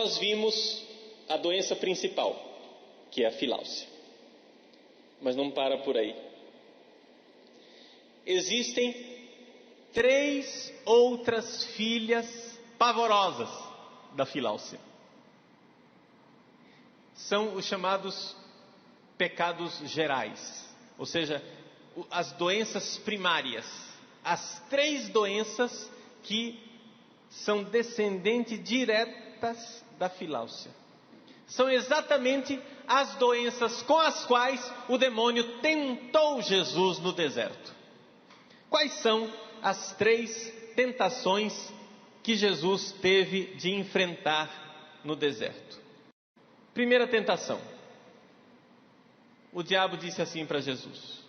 nós vimos a doença principal, que é a filáusia. Mas não para por aí. Existem 3 outras filhas pavorosas da filáusia. São os chamados pecados gerais, ou seja, as doenças primárias. As 3 doenças que são descendentes diretas da filáusia. São exatamente as doenças com as quais o demônio tentou Jesus no deserto. Quais são as 3 tentações que Jesus teve de enfrentar no deserto? Primeira tentação. O diabo disse assim para Jesus: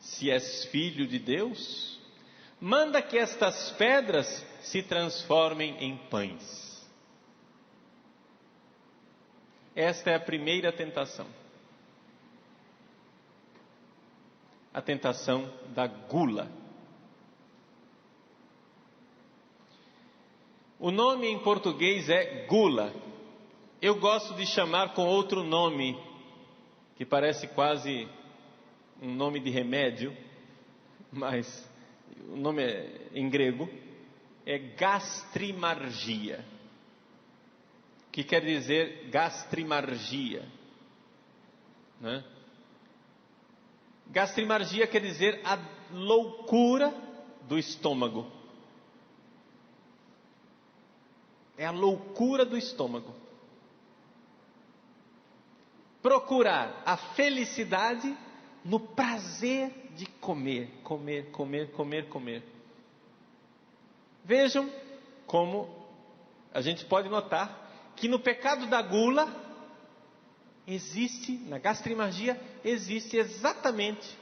se és filho de Deus, manda que estas pedras se transformem em pães. Esta é a primeira tentação. A tentação da gula. O nome em português é gula. Eu gosto de chamar com outro nome, que parece quase um nome de remédio, mas o nome em grego é gastrimargia, que quer dizer gastrimargia, né? Gastrimargia quer dizer a loucura do estômago. É a loucura do estômago. Procurar a felicidade no prazer de comer, comer, comer, comer, comer. Vejam como a gente pode notar que no pecado da gula existe, na gastrimargia, existe exatamente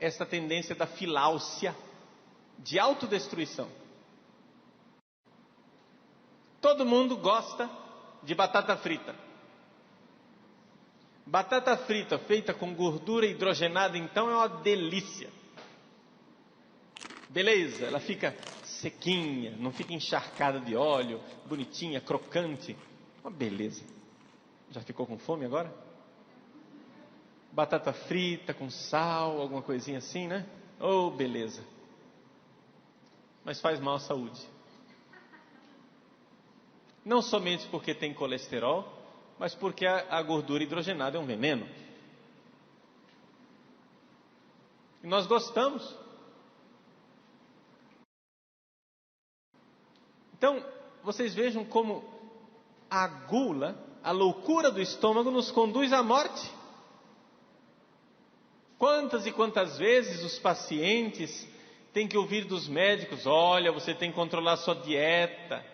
essa tendência da filáusia, de autodestruição. Todo mundo gosta de batata frita. Batata frita feita com gordura hidrogenada, então, é uma delícia. Beleza, ela fica sequinha, não fica encharcada de óleo, bonitinha, crocante. Uma beleza. Já ficou com fome agora? Batata frita com sal, alguma coisinha assim, né? Oh, beleza. Mas faz mal à saúde. Não somente porque tem colesterol, mas porque a gordura hidrogenada é um veneno. E nós gostamos. Então, vocês vejam como a gula, a loucura do estômago, nos conduz à morte. Quantas e quantas vezes os pacientes têm que ouvir dos médicos: olha, você tem que controlar sua dieta,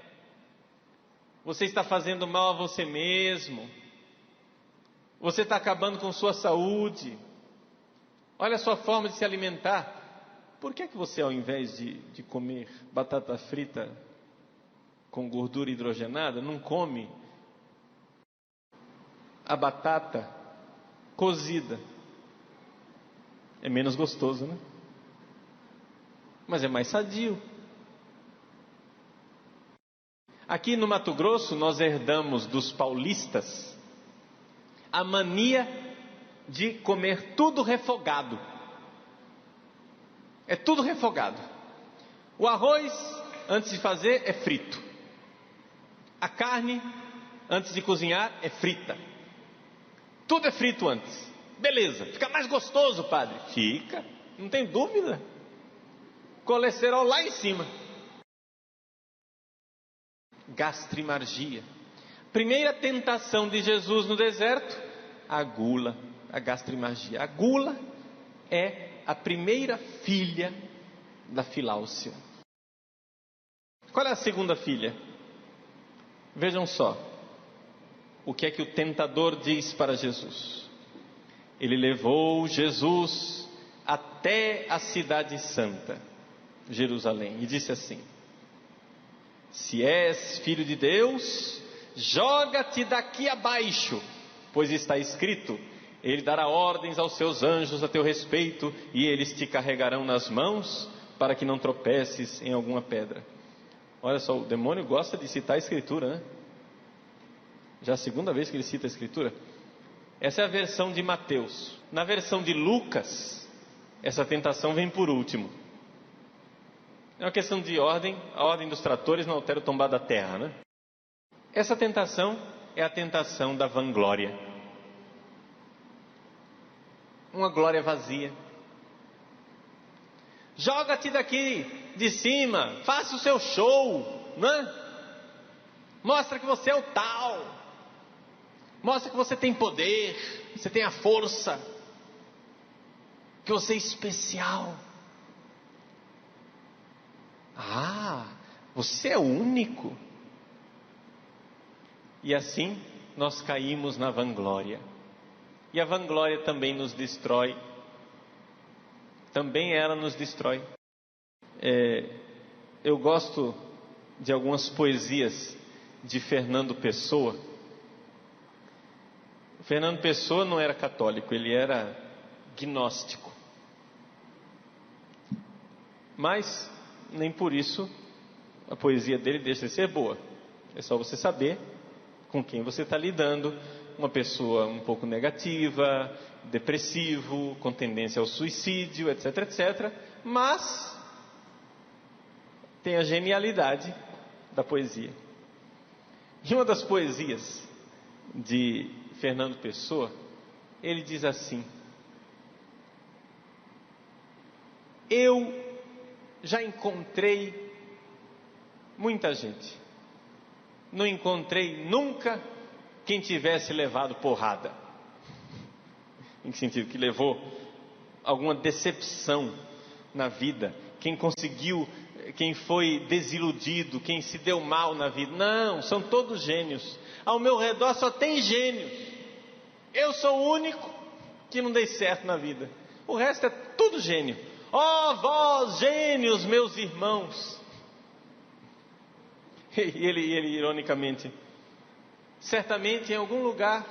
você está fazendo mal a você mesmo, você está acabando com sua saúde, olha a sua forma de se alimentar. Por que você, ao invés de comer batata frita com gordura hidrogenada, não come a batata cozida? É menos gostoso, né? Mas é mais sadio. Aqui no Mato Grosso, nós herdamos dos paulistas a mania de comer tudo refogado. É tudo refogado. O arroz, antes de fazer, é frito. A carne, antes de cozinhar, é frita. Tudo é frito antes. Beleza, fica mais gostoso, padre. Fica, não tem dúvida. Colesterol lá em cima. Gastrimargia. Primeira tentação de Jesus no deserto: a gula, a gastrimargia. A gula é a primeira filha da filáusia. Qual é a segunda filha? Vejam só o que é que o tentador diz para Jesus. Ele levou Jesus até a cidade santa, Jerusalém, e disse assim: se és filho de Deus, joga-te daqui abaixo, pois está escrito: ele dará ordens aos seus anjos a teu respeito, e eles te carregarão nas mãos, para que não tropeces em alguma pedra. Olha só, o demônio gosta de citar a Escritura, né? Já a segunda vez que ele cita a Escritura. Essa é a versão de Mateus. Na versão de Lucas, essa tentação vem por último. É uma questão de ordem. A ordem dos tratores não altera o tombar da terra, né? Essa tentação é a tentação da vanglória. Uma glória vazia. Joga-te daqui de cima, faça o seu show, né? Mostra que você é o tal. Mostra que você tem poder, você tem a força, que você é especial. Ah, você é único. E assim nós caímos na vanglória. E a vanglória também nos destrói. Também ela nos destrói. Eu gosto de algumas poesias de Fernando Pessoa. Fernando Pessoa não era católico, ele era gnóstico. Mas nem por isso a poesia dele deixa de ser boa. É só você saber com quem você está lidando. Uma pessoa um pouco negativa, depressivo, com tendência ao suicídio, etc, etc. Mas tem a genialidade da poesia. E uma das poesias de Fernando Pessoa, ele diz assim: eu já encontrei muita gente, não encontrei nunca quem tivesse levado porrada. Em que sentido? Que levou alguma decepção na vida, quem conseguiu, quem foi desiludido, quem se deu mal na vida. Não, são todos gênios. Ao meu redor só tem gênios. Eu sou o único que não dei certo na vida. O resto é tudo gênio. Ó vós gênios, meus irmãos. E ele ironicamente, certamente em algum lugar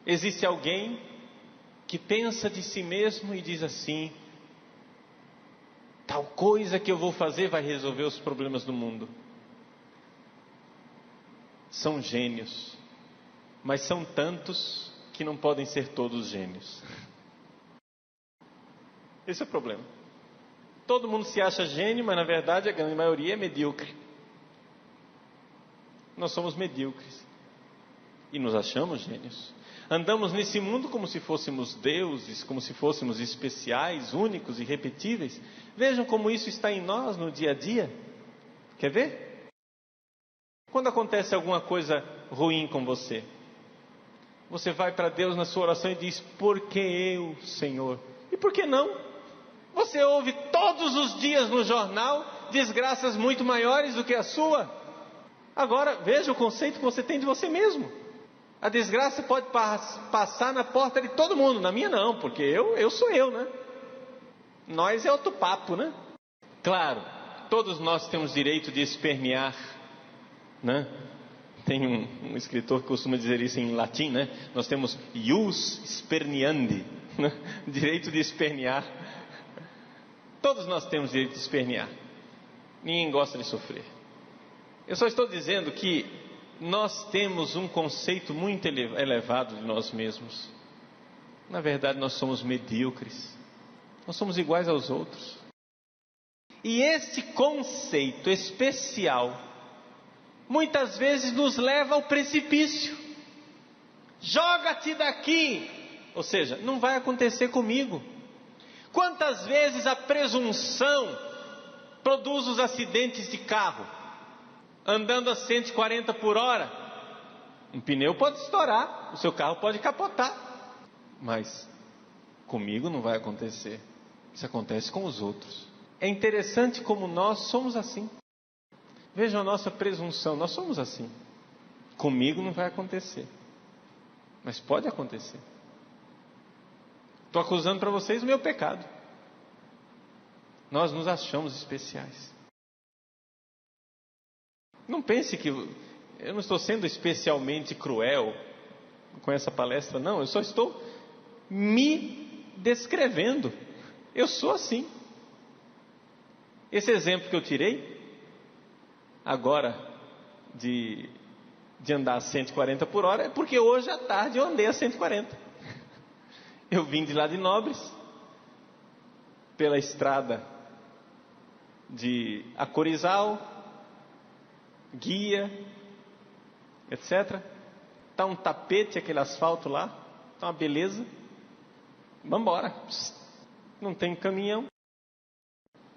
existe alguém que pensa de si mesmo e diz assim: tal coisa que eu vou fazer vai resolver os problemas do mundo. São gênios, mas são tantos que não podem ser todos gênios. Esse é o problema. Todo mundo se acha gênio, mas na verdade a grande maioria é medíocre. Nós somos medíocres e nos achamos gênios. Andamos nesse mundo como se fôssemos deuses, como se fôssemos especiais, únicos, irrepetíveis. Vejam como isso está em nós no dia a dia. Quer ver? Quando acontece alguma coisa ruim com você, você vai para Deus na sua oração e diz: por que eu, Senhor? E por que não? Você ouve todos os dias no jornal desgraças muito maiores do que a sua. Agora, veja o conceito que você tem de você mesmo. A desgraça pode passar na porta de todo mundo, na minha não, porque eu sou eu, né? Nós é outro papo, né? Claro, todos nós temos direito de espernear, né? Tem um escritor que costuma dizer isso em latim, né? Nós temos ius sperniandi, né? Direito de espernear. Todos nós temos direito de espernear. Ninguém gosta de sofrer. Eu só estou dizendo que nós temos um conceito muito elevado de nós mesmos. Na verdade, nós somos medíocres. Nós somos iguais aos outros. E esse conceito especial muitas vezes nos leva ao precipício. Joga-te daqui. Ou seja, não vai acontecer comigo. Quantas vezes a presunção produz os acidentes de carro? Andando a 140 por hora, um pneu pode estourar, o seu carro pode capotar. Mas comigo não vai acontecer. Isso acontece com os outros. É interessante como nós somos assim. Vejam a nossa presunção, nós somos assim. Comigo não vai acontecer. Mas pode acontecer. Estou acusando para vocês o meu pecado. Nós nos achamos especiais. Não pense que eu não estou sendo especialmente cruel com essa palestra, não. Eu só estou me descrevendo. Eu sou assim. Esse exemplo que eu tirei agora de andar a 140 por hora, é porque hoje à tarde eu andei a 140. Eu vim de lá de Nobres, pela estrada de Acorizal, Guia, etc. Está um tapete aquele asfalto lá, está uma beleza. Vamos embora. Não tem caminhão.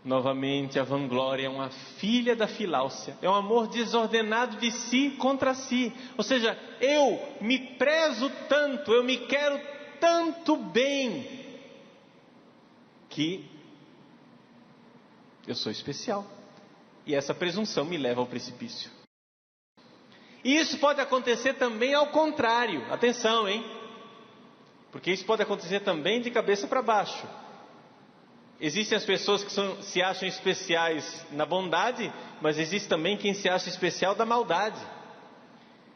Novamente a vanglória é uma filha da filáusia, é um amor desordenado de si contra si. Ou seja, eu me prezo tanto, eu me quero tanto bem, que eu sou especial, e essa presunção me leva ao precipício. E isso pode acontecer também ao contrário, atenção, hein? Porque isso pode acontecer também de cabeça para baixo. Existem as pessoas que se acham especiais na bondade, mas existe também quem se acha especial da maldade.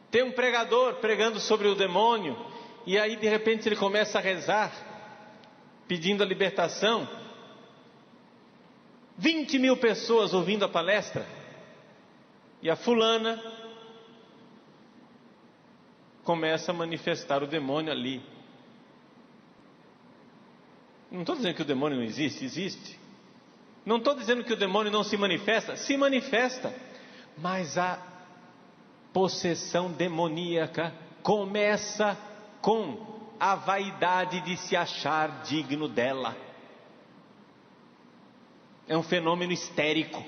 Tem um pregador pregando sobre o demônio, e aí de repente ele começa a rezar, pedindo a libertação. 20.000 pessoas ouvindo a palestra, e a fulana começa a manifestar o demônio ali. Não estou dizendo que o demônio não existe, existe. Não estou dizendo que o demônio não se manifesta, mas a possessão demoníaca começa com a vaidade de se achar digno dela. É um fenômeno histérico.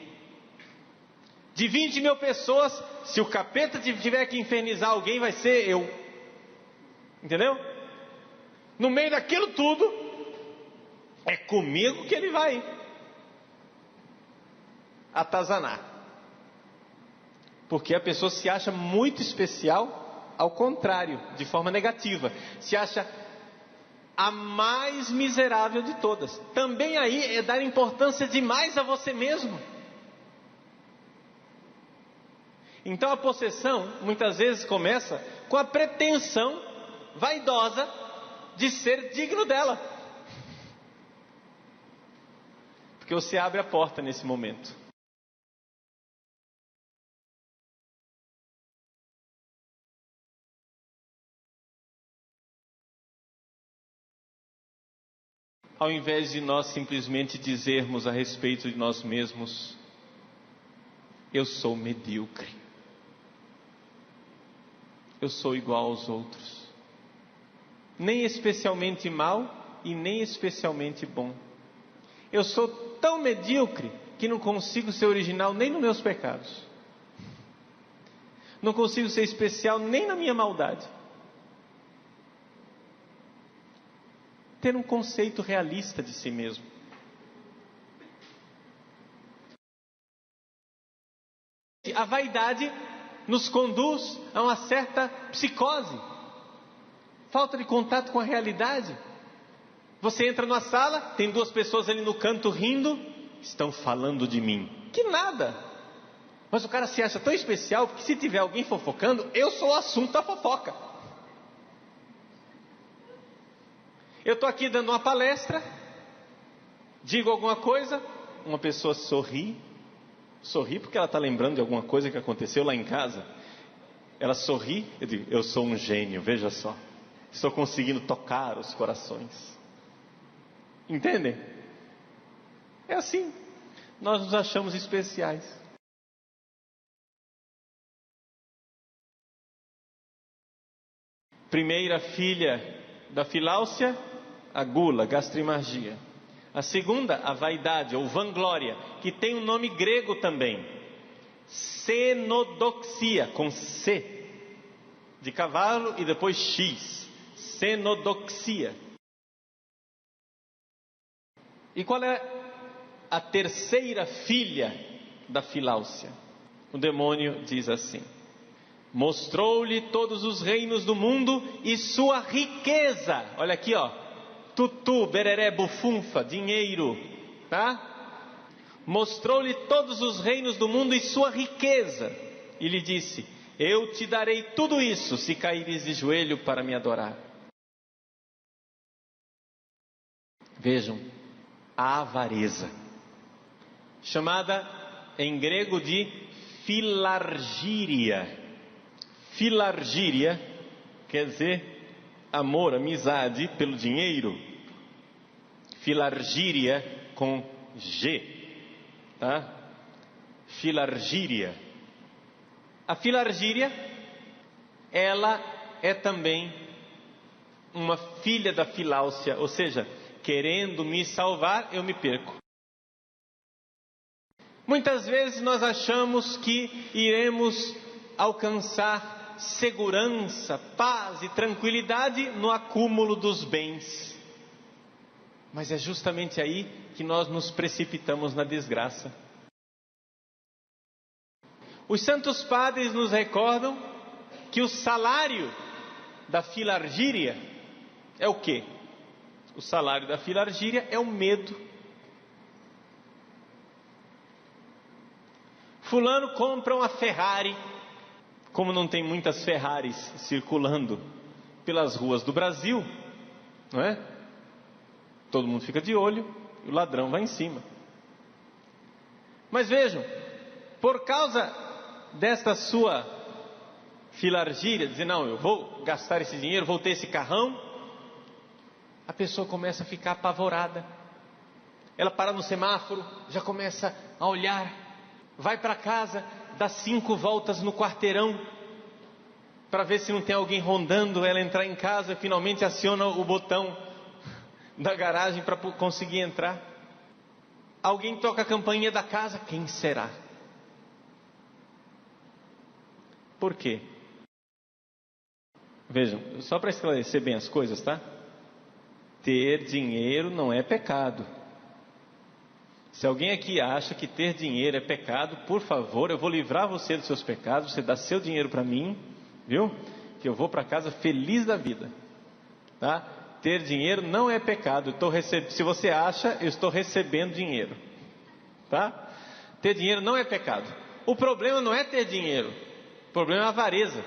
De 20.000 pessoas, se o capeta tiver que infernizar alguém, vai ser eu. Entendeu? No meio daquilo tudo, é comigo que ele vai atazanar. Porque a pessoa se acha muito especial, ao contrário, de forma negativa. Se acha a mais miserável de todas. Também aí é dar importância demais a você mesmo. Então a possessão muitas vezes começa com a pretensão vaidosa de ser digno dela. Porque você abre a porta nesse momento. Ao invés de nós simplesmente dizermos a respeito de nós mesmos: eu sou medíocre, eu sou igual aos outros, nem especialmente mal e nem especialmente bom. Eu sou tão medíocre que não consigo ser original nem nos meus pecados, não consigo ser especial nem na minha maldade. Ter um conceito realista de si mesmo. A vaidade nos conduz a uma certa psicose, falta de contato com a realidade. Você entra numa sala, tem 2 pessoas ali no canto rindo, estão falando de mim. Que nada! Mas o cara se acha tão especial, porque se tiver alguém fofocando, eu sou o assunto da fofoca. Eu estou aqui dando uma palestra, digo alguma coisa, uma pessoa sorri porque ela está lembrando de alguma coisa que aconteceu lá em casa. Ela sorri, eu digo: eu sou um gênio, veja só, estou conseguindo tocar os corações. Entendem? É assim, nós nos achamos especiais. Primeira filha da filáusia, a gula, gastrimargia. A segunda, a vaidade ou vanglória, que tem um nome grego também, cenodoxia, com C de cavalo e depois X, cenodoxia. E qual é a terceira filha da filáusia? O demônio diz assim: mostrou-lhe todos os reinos do mundo e sua riqueza. Olha aqui, ó, tutu, bereré, bufunfa, dinheiro, tá? Mostrou-lhe todos os reinos do mundo e sua riqueza, e lhe disse: eu te darei tudo isso se caíres de joelho para me adorar. Vejam, a avareza, chamada em grego de filargíria. Filargíria quer dizer amor, amizade pelo dinheiro. Filargíria com G, tá? Filargíria. A filargíria, ela é também uma filha da filáusia, ou seja, querendo me salvar, eu me perco. Muitas vezes nós achamos que iremos alcançar segurança, paz e tranquilidade no acúmulo dos bens. Mas é justamente aí que nós nos precipitamos na desgraça. Os santos padres nos recordam que o salário da filargíria é o quê? O salário da filargíria é o medo. Fulano compra uma Ferrari. Como não tem muitas Ferraris circulando pelas ruas do Brasil, não é? Todo mundo fica de olho e o ladrão vai em cima. Mas vejam, por causa desta sua filargíria, dizer, não, eu vou gastar esse dinheiro, vou ter esse carrão, a pessoa começa a ficar apavorada. Ela para no semáforo, já começa a olhar, vai para casa, dá 5 voltas no quarteirão, para ver se não tem alguém rondando ela entrar em casa, finalmente aciona o botão da garagem para conseguir entrar. Alguém toca a campainha da casa, quem será? Por quê? Vejam, só para esclarecer bem as coisas, tá? Ter dinheiro não é pecado. Se alguém aqui acha que ter dinheiro é pecado, por favor, eu vou livrar você dos seus pecados, você dá seu dinheiro para mim, viu? Que eu vou para casa feliz da vida, tá? Ter dinheiro não é pecado. Se você acha, eu estou recebendo dinheiro, tá? Ter dinheiro não é pecado. O problema não é ter dinheiro, o problema é a avareza.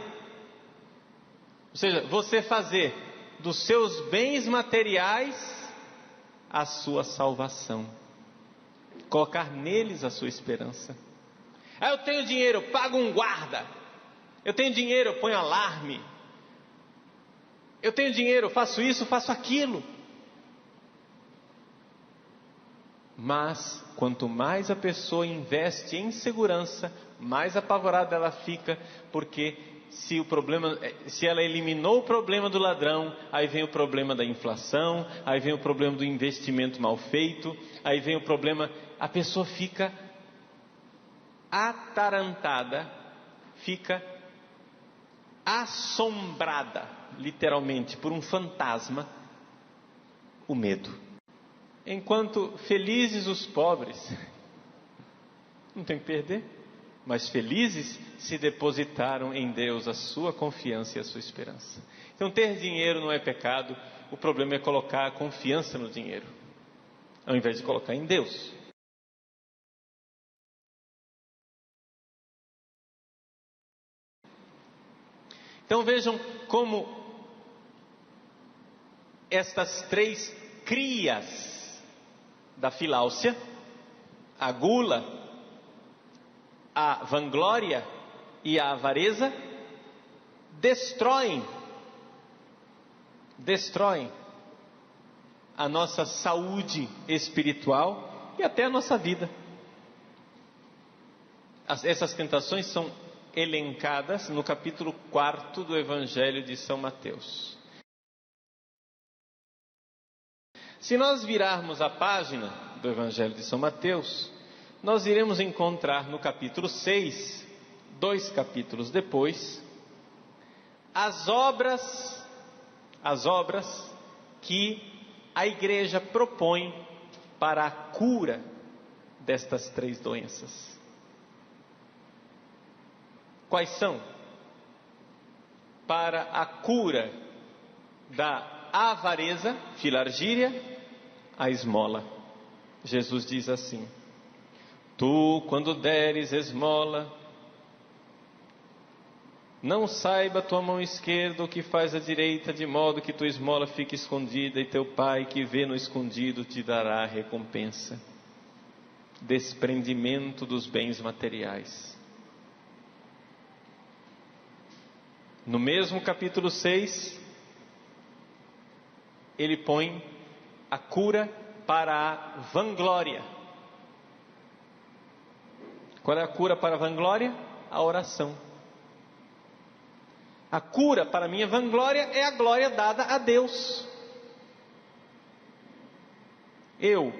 Ou seja, você fazer dos seus bens materiais a sua salvação, colocar neles a sua esperança. Eu tenho dinheiro, eu pago um guarda. Eu tenho dinheiro, eu ponho alarme. Eu tenho dinheiro, eu faço isso, faço aquilo. Mas quanto mais a pessoa investe em segurança, mais apavorada ela fica, porque se ela eliminou o problema do ladrão, aí vem o problema da inflação, aí vem o problema do investimento mal feito, aí vem o problema, a pessoa fica atarantada, fica assombrada, literalmente, por um fantasma, o medo. Enquanto felizes os pobres, não tem que perder, mas felizes se depositaram em Deus a sua confiança e a sua esperança. Então ter dinheiro não é pecado, o problema é colocar a confiança no dinheiro, ao invés de colocar em Deus. Então vejam como estas 3 crias da filáusia, a gula, a vanglória e a avareza, destroem a nossa saúde espiritual e até a nossa vida. Essas tentações são elencadas no capítulo 4 do Evangelho de São Mateus. Se nós virarmos a página do Evangelho de São Mateus, nós iremos encontrar no capítulo 6, 2 capítulos depois, as obras que a igreja propõe para a cura destas 3 doenças. Quais são? Para a cura da avareza, filargíria, a esmola. Jesus diz assim: tu, quando deres esmola, não saiba tua mão esquerda o que faz a direita, de modo que tua esmola fique escondida, e teu pai que vê no escondido te dará a recompensa. Desprendimento dos bens materiais. No mesmo capítulo 6, ele põe a cura para a vanglória. Qual é a cura para a vanglória? A oração. A cura para a minha vanglória é a glória dada a Deus. Eu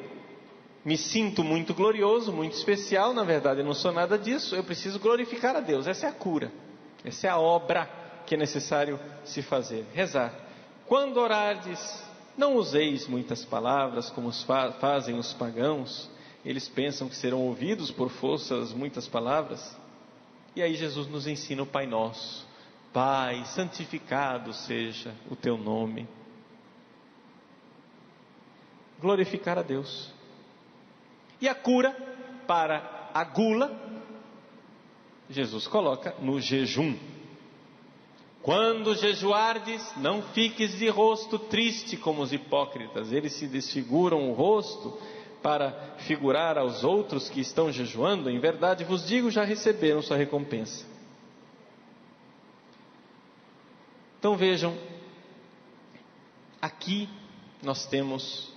me sinto muito glorioso, muito especial, na verdade eu não sou nada disso, eu preciso glorificar a Deus. Essa é a cura, essa é a obra que é necessário se fazer, rezar. Quando orardes, não useis muitas palavras como fazem os pagãos. Eles pensam que serão ouvidos por força das muitas palavras. E aí Jesus nos ensina o Pai Nosso. Pai, santificado seja o teu nome. Glorificar a Deus. E a cura para a gula, Jesus coloca no jejum. Quando jejuardes, não fiques de rosto triste como os hipócritas. Eles se desfiguram o rosto para figurar aos outros que estão jejuando. Em verdade vos digo, já receberam sua recompensa. Então vejam, aqui nós temos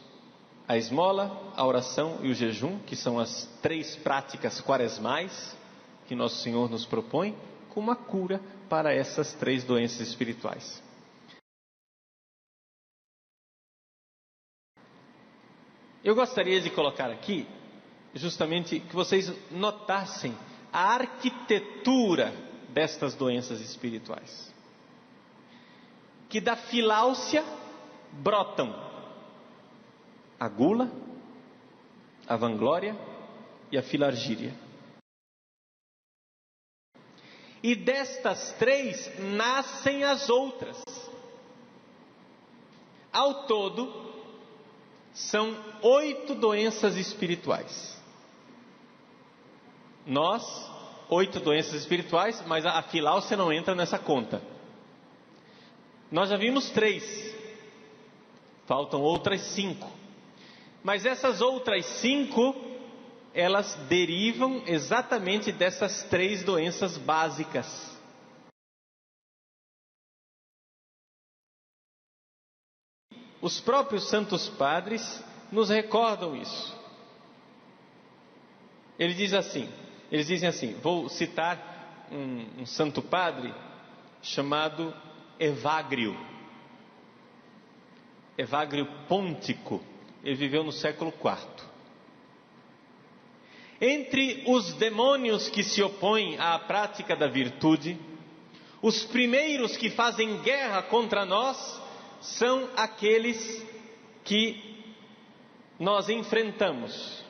a esmola, a oração e o jejum, que são as 3 práticas quaresmais que nosso Senhor nos propõe, como uma cura para essas 3 doenças espirituais. Eu gostaria de colocar aqui, justamente, que vocês notassem a arquitetura destas doenças espirituais. Que da filáusia brotam a gula, a vanglória e a filargíria. E destas 3 nascem as outras. Ao todo, são 8 doenças espirituais. 8 doenças espirituais, mas a filáusia não entra nessa conta. Nós já vimos 3. Faltam outras 5. Mas essas outras 5... elas derivam exatamente dessas 3 doenças básicas. Os próprios santos padres nos recordam isso. Eles dizem assim, vou citar um santo padre chamado Evagrio. Evagrio Pôntico. Ele viveu no século IV. Entre os demônios que se opõem à prática da virtude, os primeiros que fazem guerra contra nós são aqueles que nós enfrentamos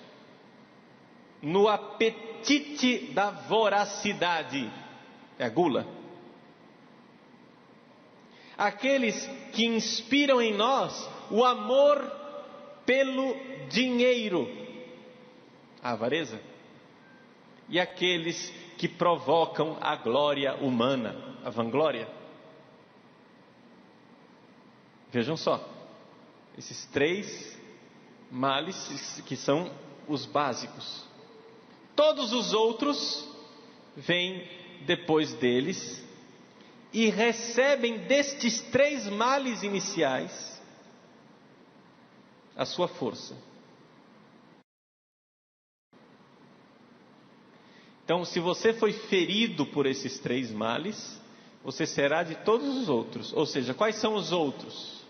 no apetite da voracidade, é a gula. Aqueles que inspiram em nós o amor pelo dinheiro, a avareza, e aqueles que provocam a glória humana, a vanglória. Vejam só, esses 3 males que são os básicos. Todos os outros vêm depois deles e recebem destes 3 males iniciais a sua força. Então, se você foi ferido por esses 3 males, você será de todos os outros. Ou seja, quais são os outros?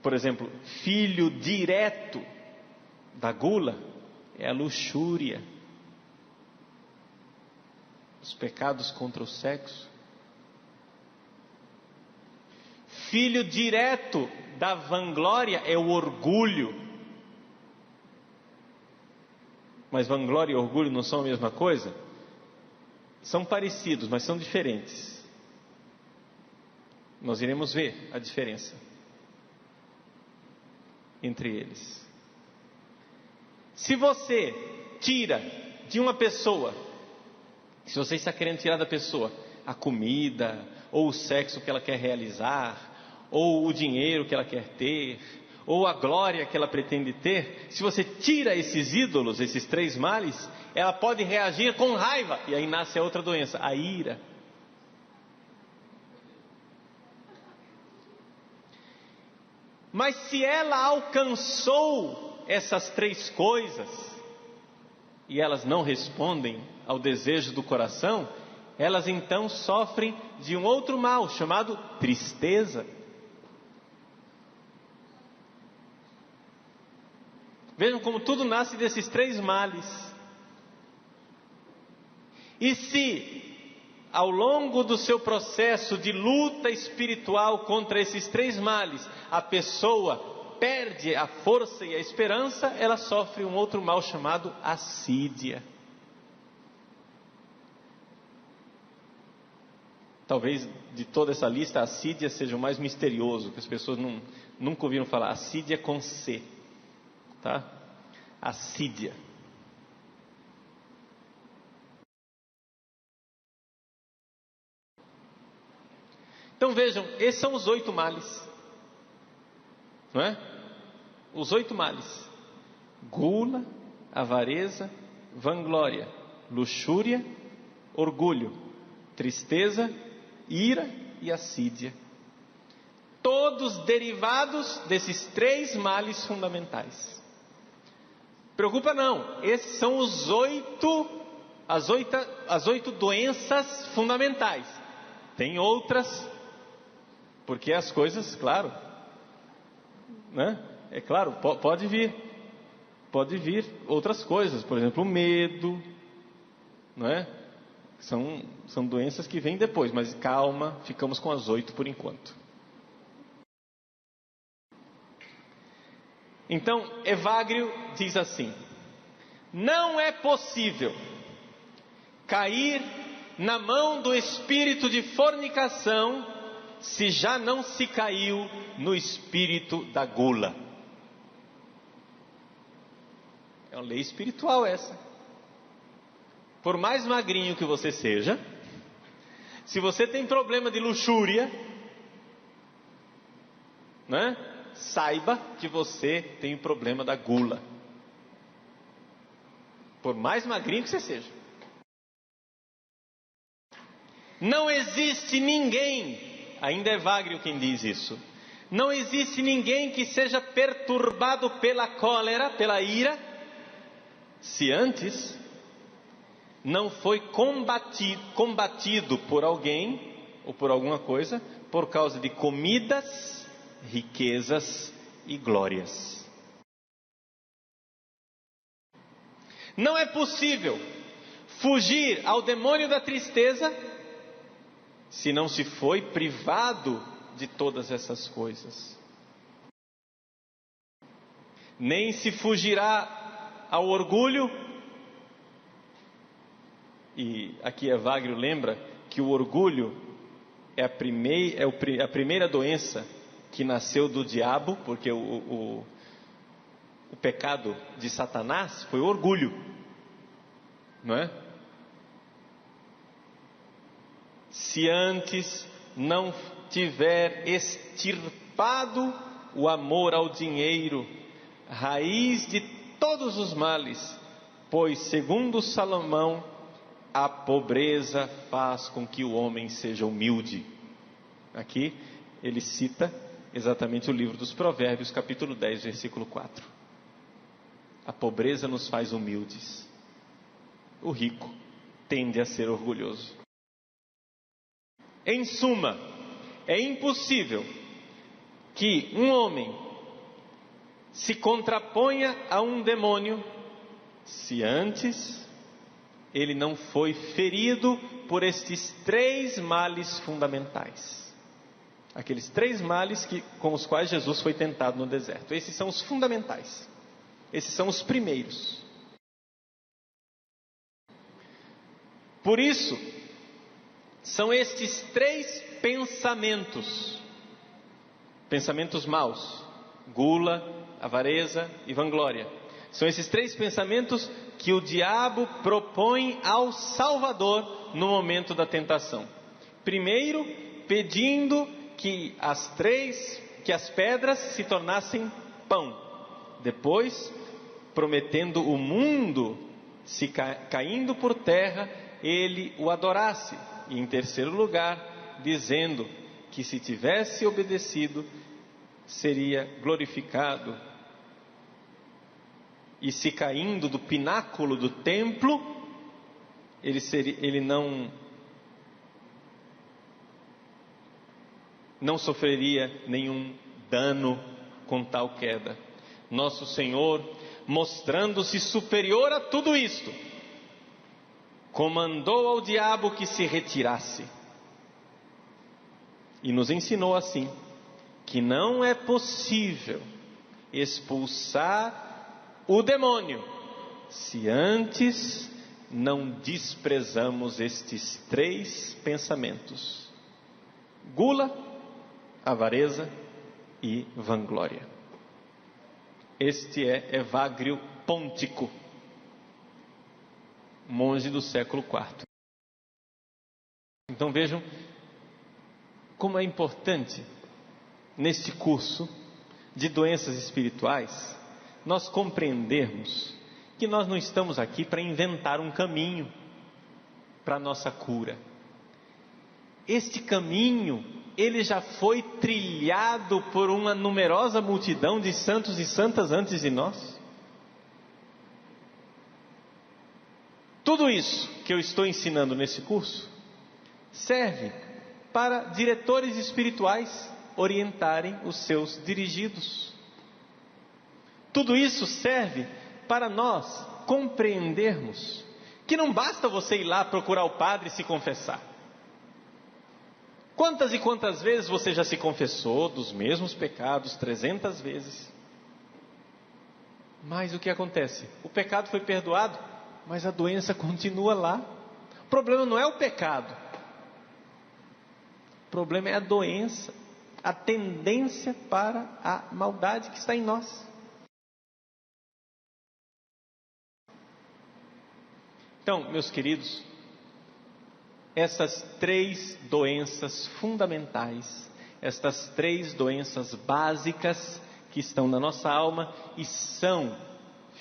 Por exemplo, filho direto da gula é a luxúria, os pecados contra o sexo. Filho direto da vanglória é o orgulho. Mas vanglória e orgulho não são a mesma coisa? São parecidos, mas são diferentes. Nós iremos ver a diferença entre eles. Se você tira de uma pessoa, se você está querendo tirar da pessoa a comida, ou o sexo que ela quer realizar, ou o dinheiro que ela quer ter, ou a glória que ela pretende ter, se você tira esses ídolos, esses 3 males, ela pode reagir com raiva, e aí nasce a outra doença, a ira. Mas se ela alcançou essas 3 coisas, e elas não respondem ao desejo do coração, elas então sofrem de um outro mal, chamado tristeza. Vejam como tudo nasce desses 3 males. E se, ao longo do seu processo de luta espiritual contra esses 3 males, a pessoa perde a força e a esperança, ela sofre um outro mal chamado assídia. Talvez de toda essa lista, a assídia seja o mais misterioso, que as pessoas nunca ouviram falar. Assídia com C, tá? Assídia. Então vejam, esses são os 8 males, não é? Os 8 males: gula, avareza, vanglória, luxúria, orgulho, tristeza, ira e assídia. Todos derivados desses 3 males fundamentais. Preocupa não, esses são as 8 doenças fundamentais. Tem outras, porque as coisas, claro, né? É claro, pode vir outras coisas, por exemplo, o medo, não é? São doenças que vêm depois, mas calma, ficamos com as 8 por enquanto. Então, Evagrio diz assim: não é possível cair na mão do espírito de fornicação se já não se caiu no espírito da gula. É uma lei espiritual essa. Por mais magrinho que você seja, se você tem problema de luxúria, né? Saiba que você tem o problema da gula. Por mais magrinho que você seja. Não existe ninguém, ainda é Evagrio quem diz isso, não existe ninguém que seja perturbado pela cólera, pela ira, se antes não foi combatido por alguém ou por alguma coisa por causa de comidas, riquezas e glórias. Não é possível fugir ao demônio da tristeza se não se foi privado de todas essas coisas. Nem se fugirá ao orgulho. E aqui Evagrio lembra que o orgulho é a primeira doença que nasceu do diabo, porque o pecado de Satanás foi o orgulho, não é? Se antes não tiver extirpado o amor ao dinheiro, raiz de todos os males, pois segundo Salomão, a pobreza faz com que o homem seja humilde. Aqui ele cita exatamente o livro dos Provérbios, capítulo 10, versículo 4. A pobreza nos faz humildes. O rico tende a ser orgulhoso. Em suma, é impossível que um homem se contraponha a um demônio se antes ele não foi ferido por estes 3 males fundamentais. Aqueles 3 males com os quais Jesus foi tentado no deserto. Esses são os fundamentais. Esses são os primeiros. Por isso, são estes 3 pensamentos maus: gula, avareza e vanglória. São esses 3 pensamentos que o diabo propõe ao Salvador no momento da tentação. Primeiro, pedindo que as pedras se tornassem pão. Depois, prometendo o mundo, se caindo por terra, ele o adorasse. E em terceiro lugar, dizendo que se tivesse obedecido, seria glorificado. E se caindo do pináculo do templo, ele não sofreria nenhum dano com tal queda. Nosso Senhor, mostrando-se superior a tudo isto, comandou ao diabo que se retirasse. E nos ensinou assim, que não é possível expulsar o demônio, se antes não desprezamos estes 3 pensamentos: gula, avareza e vanglória. Este é Evagrio Pontico, monge do século IV. Então vejam como é importante, neste curso de doenças espirituais, nós compreendermos que nós não estamos aqui para inventar um caminho para a nossa cura. Este caminho, ele já foi trilhado por uma numerosa multidão de santos e santas antes de nós. Tudo isso que eu estou ensinando nesse curso serve para diretores espirituais orientarem os seus dirigidos. Tudo isso serve para nós compreendermos que não basta você ir lá procurar o padre e se confessar. Quantas e quantas vezes você já se confessou dos mesmos pecados 300 vezes? Mas o que acontece? O pecado foi perdoado, mas a doença continua lá. O problema não é o pecado. O problema é a doença, a tendência para a maldade que está em nós. Então, meus queridos, essas 3 doenças fundamentais, estas 3 doenças básicas que estão na nossa alma e são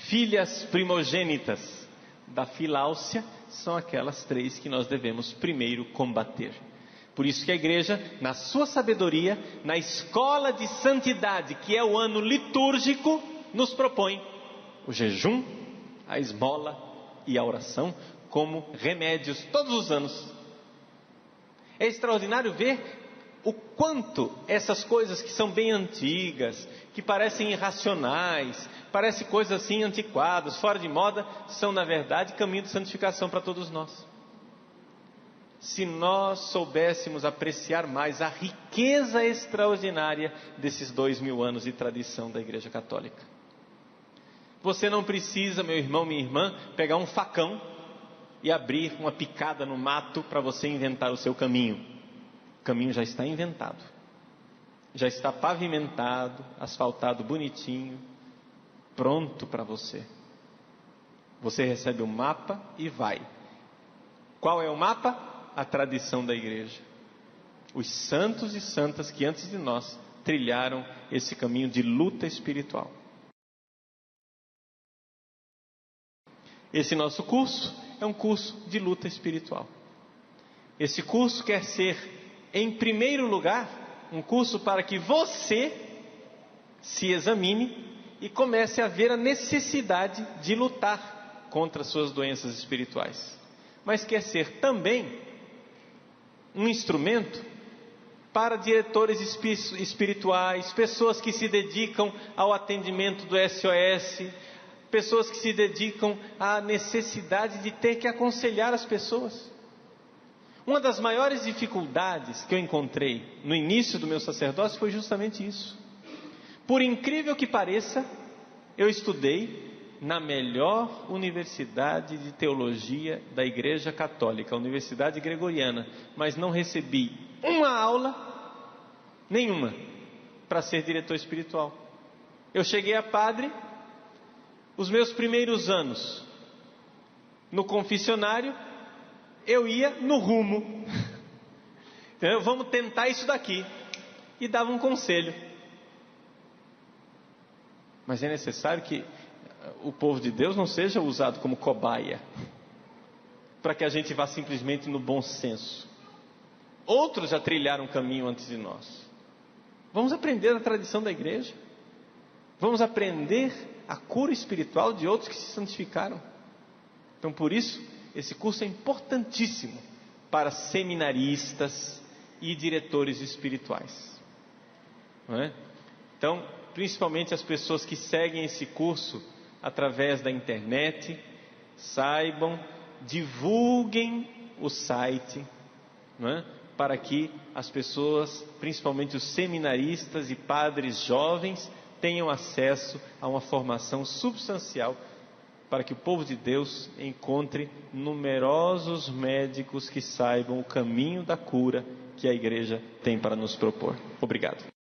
filhas primogênitas da filáusia, são aquelas 3 que nós devemos primeiro combater. Por isso que a igreja, na sua sabedoria, na escola de santidade, que é o ano litúrgico, nos propõe o jejum, a esmola e a oração como remédios todos os anos. É extraordinário ver o quanto essas coisas que são bem antigas, que parecem irracionais, parecem coisas assim antiquadas, fora de moda, são na verdade caminho de santificação para todos nós. Se nós soubéssemos apreciar mais a riqueza extraordinária desses 2000 anos de tradição da Igreja Católica. Você não precisa, meu irmão, minha irmã, pegar um facão e abrir uma picada no mato para você inventar o seu caminho. O caminho já está inventado. Já está pavimentado, asfaltado bonitinho, pronto para você. Você recebe o mapa e vai. Qual é o mapa? A tradição da igreja. Os santos e santas que antes de nós trilharam esse caminho de luta espiritual. Esse nosso curso é um curso de luta espiritual. Esse curso quer ser, em primeiro lugar, um curso para que você se examine e comece a ver a necessidade de lutar contra as suas doenças espirituais. Mas quer ser também um instrumento para diretores espirituais, pessoas que se dedicam ao atendimento do SOS, pessoas que se dedicam à necessidade de ter que aconselhar as pessoas. Uma das maiores dificuldades que eu encontrei no início do meu sacerdócio foi justamente isso. Por incrível que pareça, eu estudei na melhor universidade de teologia da Igreja Católica, a Universidade Gregoriana, mas não recebi uma aula, nenhuma, para ser diretor espiritual. Eu cheguei a padre. Os meus primeiros anos no confessionário, eu ia no rumo. Então, vamos tentar isso daqui. E dava um conselho. Mas é necessário que o povo de Deus não seja usado como cobaia, para que a gente vá simplesmente no bom senso. Outros já trilharam o caminho antes de nós. Vamos aprender da tradição da igreja. Vamos aprender a cura espiritual de outros que se santificaram. Então, por isso, esse curso é importantíssimo para seminaristas e diretores espirituais. Não é? Então, principalmente as pessoas que seguem esse curso através da internet, saibam, divulguem o site, não é? Para que as pessoas, principalmente os seminaristas e padres jovens, tenham acesso a uma formação substancial, para que o povo de Deus encontre numerosos médicos que saibam o caminho da cura que a igreja tem para nos propor. Obrigado.